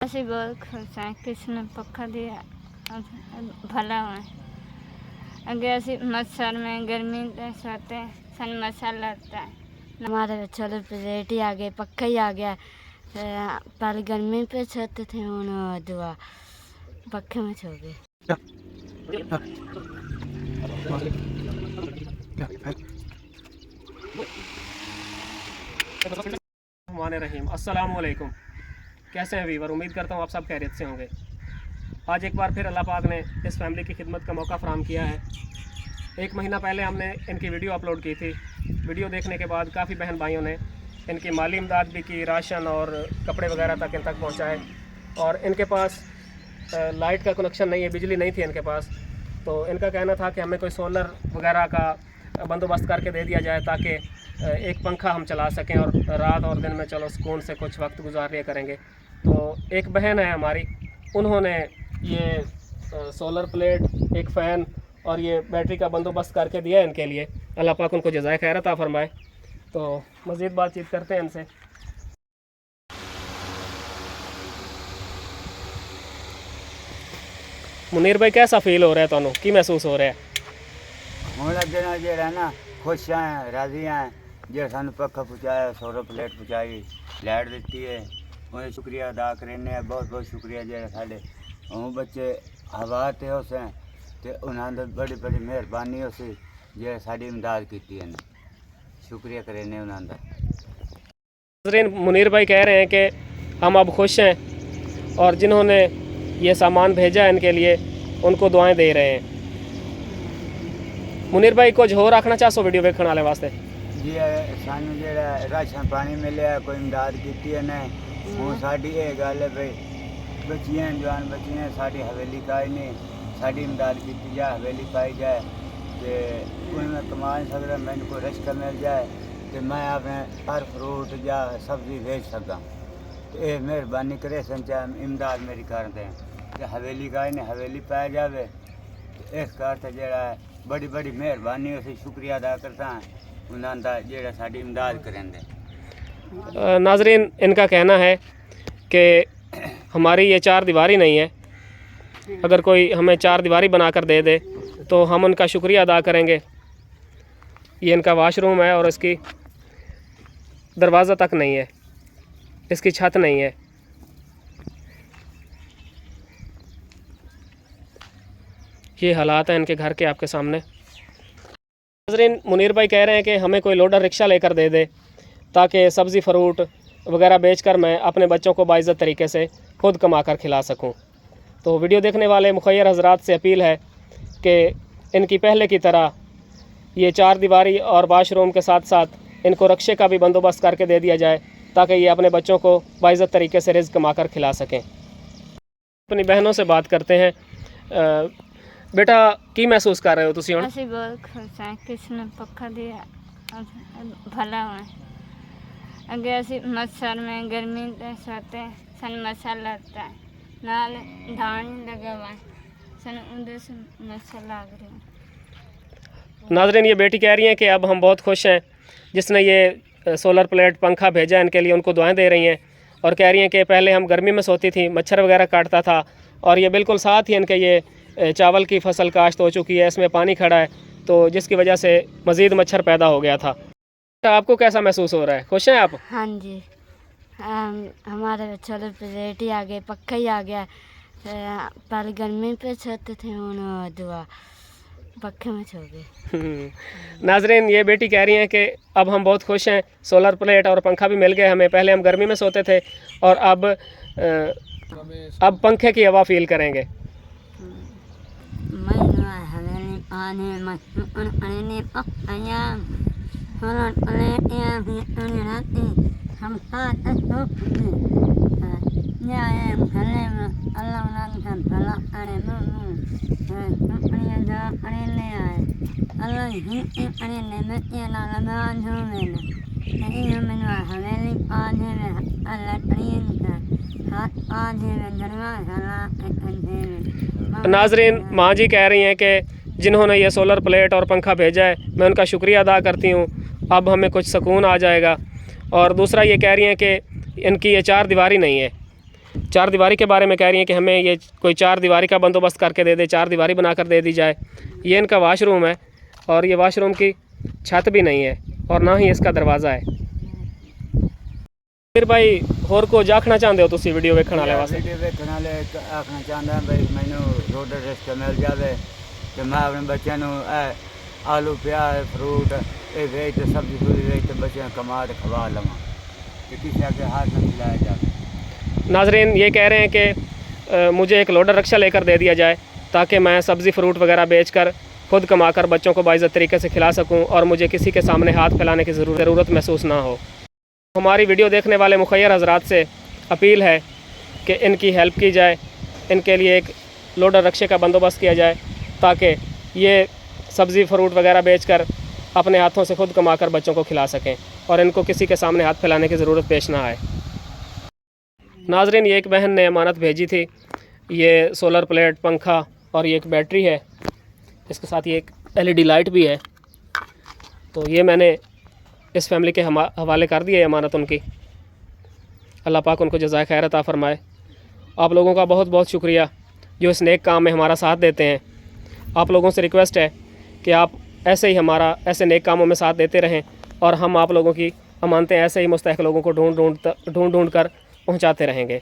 ਅਸੀਂ ਬਹੁਤ ਖੁਸ਼ ਹਾਂ ਕਿਸੇ ਨੇ ਪੱਖਾ दिया भला हुआ। अगर ਅਸੀਂ मच्छर में गर्मी में सोते हैं सन मच्छर लगता है। हमारे सोलर प्लेट ही आ गए, पक्का ही आ गया। पहले गर्मी पे सोते थे, उन्होंने दुआ पक्के में सो गए। रहीम अस्सलाम वालेकुम। कैसे हैं वीवर? उम्मीद करता हूँ आप सब खैरियत से होंगे। आज एक बार फिर अल्लाह पाक ने इस फैमिली की खिदमत का मौका फ़राहम किया है। एक महीना पहले हमने इनकी वीडियो अपलोड की थी। वीडियो देखने के बाद काफ़ी बहन भाइयों ने इनकी माली इमदाद भी की, राशन और कपड़े वगैरह तक इन तक पहुँचाए। और इनके पास लाइट का कनेक्शन नहीं है, बिजली नहीं थी इनके पास। तो इनका कहना था कि हमें कोई सोलर वगैरह का बंदोबस्त करके दे दिया जाए ताकि एक पंखा हम चला सकें और रात और दिन में चलो सुकून से कुछ वक्त गुजार लिया करेंगे। तो एक बहन है हमारी, उन्होंने ये सोलर प्लेट, एक फ़ैन और ये बैटरी का बंदोबस्त करके दिया है इनके लिए। अल्लाह पाक उनको जज़ाए खैर अता फरमाए। तो मज़ीद बातचीत करते हैं इनसे। मुनीर भाई, कैसा फील हो रहा है तुहानू, की महसूस हो रहा है? ਹੁਣ ਅੱਗੇ ਨਾਲ ਜਿਹੜਾ ਨਾ ਖੁਸ਼ ਹਾਂ, ਰਾਜ਼ੀ ਹਾਂ। ਜੇ ਸਾਨੂੰ ਪੱਖਾ ਪਹੁੰਚਾਇਆ, ਸੋਲਰ ਪਲੇਟ ਪਹੁੰਚਾਈ, ਲਾਈਟ ਦਿੱਤੀ ਹੈ, ਉਹਦਾ ਸ਼ੁਕਰੀਆ ਅਦਾ ਕਰਨੇ ਆ। ਬਹੁਤ ਬਹੁਤ ਸ਼ੁਕਰੀਆ ਜਿਹੜਾ ਸਾਡੇ ਉਹ ਬੱਚੇ ਹਵਾ ਤੇ ਉਸੇ ਤੇ ਉਹਨਾਂ ਦੀ ਬੜੀ ਬੜੀ ਮਿਹਰਬਾਨੀ ਉਸੇ ਜਿਹੜੇ ਸਾਡੀ ਇਮਦਾਦ ਕੀਤੀ ਹੈ। शुक्रिया करें उन्होंने। नाज़रीन, मुनीर भाई कह रहे हैं कि हम अब खुश हैं और जिन्होंने ये सामान भेजा है इनके लिए उनको दुआएं दे रहे हैं। मुनीर भाई कुछ होर आखना चाहो वीडियो देखने वाले वास्ते? जी, सानू जो राशन पानी मिले, कोई इमदाद की है ना। हूँ साड़ी ये गल है भाई, बच्चियाँ जवान बच्चियाँ साड़ी हवेली का ही नहीं, साड़ी इमदाद की जाए, हवेली पाई जाए तो कोई मैं कमा नहीं सकता। मैंने कोई रिश्ता मिल जाए तो मैं अपने हर फ्रूट या सब्जी भेज सका। तो ये मेहरबानी करे संचा इमदाद मेरी करते हैं कि हवेली का ही नहीं, हवेली पाया जाए। तो इस करते जरा बड़ी बड़ी मेहरबानी उसे शुक्रिया अदा करता है उन्होंने जो साड़ी इमदाद करेंगे। नाज़रीन, इनका कहना है कि हमारी ये चार दीवारी नहीं है, अगर कोई हमें चार दीवारी बनाकर दे दे तो हम उनका शुक्रिया अदा करेंगे। ये इनका वाशरूम है और इसकी दरवाज़ा तक नहीं है, इसकी छत नहीं है। ये हालात हैं इनके घर के आपके सामने। नाज़रीन, मुनीर भाई कह रहे हैं कि हमें कोई लोडर रिक्शा लेकर दे दे ताकि सब्ज़ी फ्रूट वगैरह बेचकर मैं अपने बच्चों को बाइज़्ज़त तरीके से खुद कमा कर खिला सकूं। तो वीडियो देखने वाले मुखय्यर हज़रात से अपील है कि इनकी पहले की तरह ये चार दीवारी और वाशरूम के साथ साथ इनको रक्शे का भी बंदोबस्त करके दे दिया जाए ताकि ये अपने बच्चों को बाइज़्ज़त तरीके से रिज़्क़ कमा कर खिला सकें। अपनी बहनों से बात करते हैं। बेटा, की महसूस कर रहे हो तुसी हुण? ਅਸੀਂ ਬਹੁਤ ਖੁਸ਼ ਹਾਂ ਕਿਸੇ ਨੇ ਪੱਖਾ दिया भला हुआ। अगर ਅਸੀਂ मच्छर में गर्मी में सोते हैं सन मच्छर लगता है, नाल धान लगा हुआ है, सन उधर से मच्छर लग रहे हैं। नाज़रीन, ये बेटी कह रही हैं कि अब हम बहुत खुश हैं, जिसने ये सोलर प्लेट पंखा भेजा इनके लिए उनको दुआएं दे रही हैं और कह रही हैं कि पहले हम गर्मी में सोती थी, मच्छर वगैरह काटता था और ये बिल्कुल साथ ही इनके ये चावल की फसल काश्त हो चुकी है, इसमें पानी खड़ा है तो जिसकी वजह से मज़ीद मच्छर पैदा हो गया था। आपको कैसा महसूस हो रहा है? खुश हैं आप? हाँ जी, हमारे सोलर प्लेट ही आ गए, पक्का ही आ गया। पहले गर्मी पे सोते थे, उन्होंने दुआ पक्के में सो गए। नाज़रीन, ये बेटी कह रही हैं कि अब हम बहुत खुश हैं, सोलर प्लेट और पंखा भी मिल गए हमें। पहले हम गर्मी में सोते थे और अब पंखे की हवा फील करेंगे। नाज़रीन, माँ जी कह रही हैं कि जिन्होंने ये सोलर प्लेट और पंखा भेजा है मैं उनका शुक्रिया अदा करती हूँ, अब हमें कुछ सुकून आ जाएगा। और दूसरा ये कह रही हैं कि इनकी ये चार दीवारी नहीं है, चार दीवारी के बारे में कह रही हैं कि हमें ये कोई चार दीवारी का बंदोबस्त करके दे दे, चार दीवारी बनाकर दे दी जाए। ये इनका वाशरूम है और ये वाशरूम की छत भी नहीं है और ना ही इसका दरवाज़ा है। फिर भाई होर को जाखना चाहते हो तुसी वीडियो वेखण वाले वास्ते? वीडियो वेखण वाले आखना चाहता भाई मैनू रोड रिश्ता मिल जाए तो मैं अपने बच्चों को आलू प्याज फ्रूट ये वेच तो सब्जी सुब्जी वेच तो बच्चों कमा तो खवा लवा तो किसी आगे हाथ न खिलाया जाए। नाजरीन ये कह रहे हैं कि मुझे एक लोडर रक्षा लेकर दे दिया जाए ताकि मैं सब्ज़ी फ्रूट वगैरह बेचकर खुद कमाकर बच्चों को बाइज़्ज़त तरीके से खिला सकूं और मुझे किसी के सामने हाथ फैलाने की ज़रूरत महसूस ना हो। हमारी वीडियो देखने वाले मुखैर हज़रात से अपील है कि इनकी हेल्प की जाए, इनके लिए एक लोडर रक्षे का बंदोबस्त किया जाए ताकि ये सब्ज़ी फ्रूट वगैरह बेचकर अपने हाथों से खुद कमाकर बच्चों को खिला सकें और इनको किसी के सामने हाथ फैलाने की ज़रूरत पेश ना आए। नाजरीन ये एक बहन ने अमानत भेजी थी, ये सोलर प्लेट, पंखा और ये एक बैटरी है, इसके साथ ये एक LED लाइट भी है। तो ये मैंने इस फैमिली के हवाले कर दिया है अमानत उनकी। अल्लाह पाक उनको जज़ाए खैर अता फ़रमाए। आप लोगों का बहुत बहुत शुक्रिया जो इस नेक काम में हमारा साथ देते हैं। आप लोगों से रिक्वेस्ट है कि आप ऐसे ही हमारा ऐसे नेक कामों में साथ देते रहें और हम आप लोगों की अमानतें ऐसे ही मुस्तहिक लोगों को ढूंढ कर पहुंचाते रहेंगे।